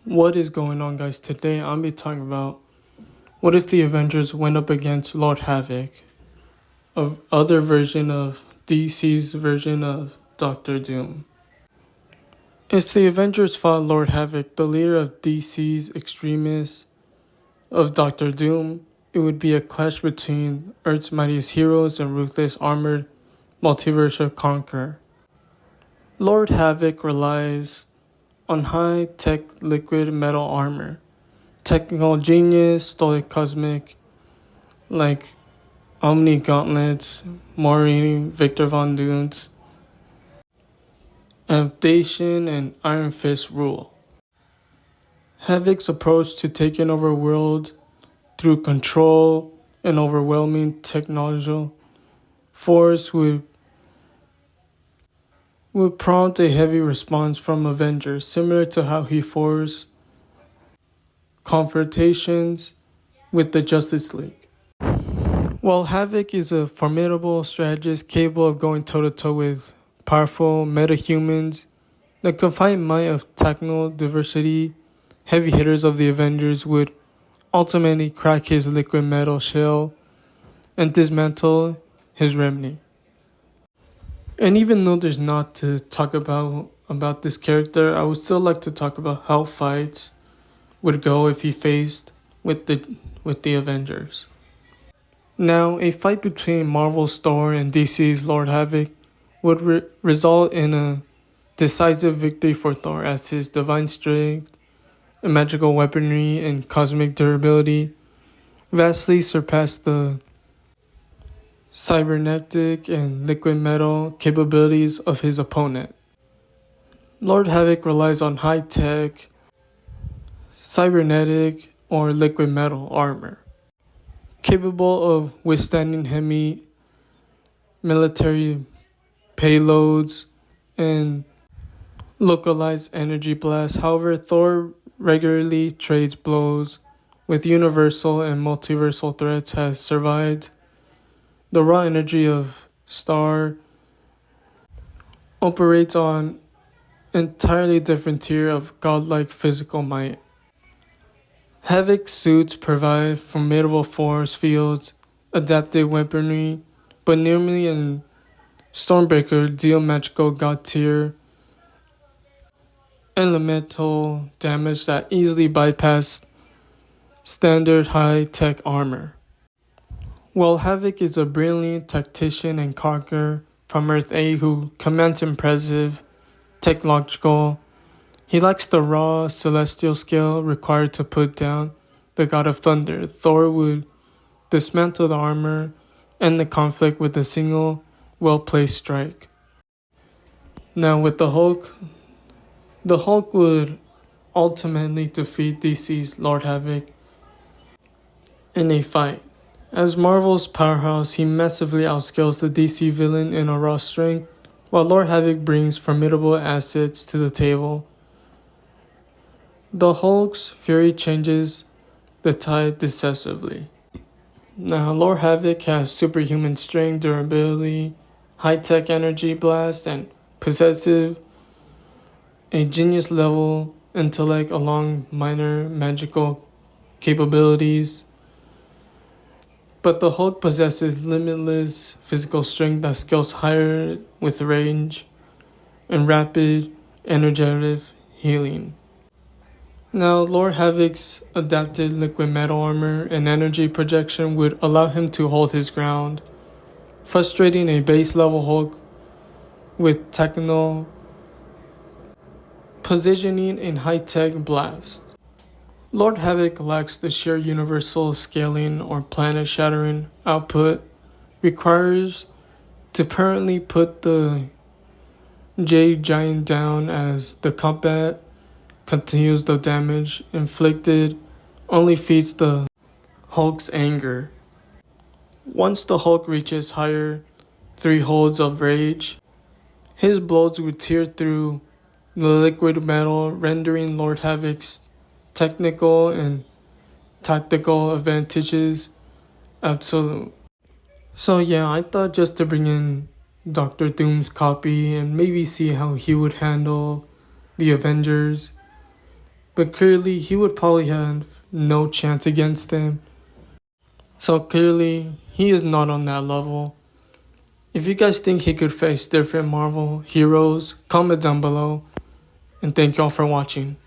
What is going on, guys? Today I'll be talking about what if the Avengers went up against Lord Havok, a other version of DC's version of Doctor Doom. If the Avengers fought Lord Havok, the leader of DC's extremists of Doctor Doom, it would be a clash between Earth's mightiest heroes and ruthless armored multiversal conqueror. Lord Havok relies on high-tech liquid metal armor, technical genius, stoic cosmic, like Omni Gauntlets, Maureen, Victor Von Doom's, Adaptation, and Iron Fist rule. Havok's approach to taking over a world through control and overwhelming technological force would prompt a heavy response from Avengers, similar to how he forced confrontations with the Justice League. While Havok is a formidable strategist capable of going toe-to-toe with powerful metahumans, the confined might of technical diversity, heavy hitters of the Avengers would ultimately crack his liquid metal shell and dismantle his remnant. And even though there's not to talk about this character, I would still like to talk about how fights would go if he faced with the Avengers. Now, a fight between Marvel's Thor and DC's Lord Havok would result in a decisive victory for Thor, as his divine strength, magical weaponry, and cosmic durability vastly surpassed the cybernetic and liquid metal capabilities of his opponent. Lord Havok relies on high-tech, cybernetic, or liquid metal armor, capable of withstanding heavy military payloads and localized energy blasts. However, Thor regularly trades blows with universal and multiversal threats, has survived the raw energy of Star, operates on entirely different tier of godlike physical might. Havok's suits provide formidable force fields, adaptive weaponry, but Nermley and Stormbreaker deal magical god tier elemental damage that easily bypass standard high-tech armor. While Havok is a brilliant tactician and conqueror from Earth A who commands impressive technological, he lacks the raw celestial skill required to put down the god of thunder. Thor would dismantle the armor and the conflict with a single well-placed strike. Now with the Hulk would ultimately defeat DC's Lord Havok in a fight. As Marvel's powerhouse, he massively outscales the DC villain in a raw strength, while Lord Havok brings formidable assets to the table. The Hulk's fury changes the tide decisively. Now, Lord Havok has superhuman strength, durability, high-tech energy blast, and possesses a genius-level intellect along minor magical capabilities. But the Hulk possesses limitless physical strength that scales higher with range and rapid, energetic healing. Now, Lord Havok's adapted liquid metal armor and energy projection would allow him to hold his ground, frustrating a base-level Hulk with techno positioning and high-tech blast. Lord Havok lacks the sheer universal scaling or planet-shattering output requires to permanently put the Jade Giant down, as the combat continues. The damage inflicted only feeds the Hulk's anger. Once the Hulk reaches higher thresholds of rage, his blows would tear through the liquid metal, rendering Lord Havok's technical and tactical advantages absolute. So yeah, I thought just to bring in Doctor Doom's copy and maybe see how he would handle the Avengers. but clearly he would probably have no chance against them. So clearly, he is not on that level. If you guys think he could face different Marvel heroes, comment down below. And thank y'all for watching.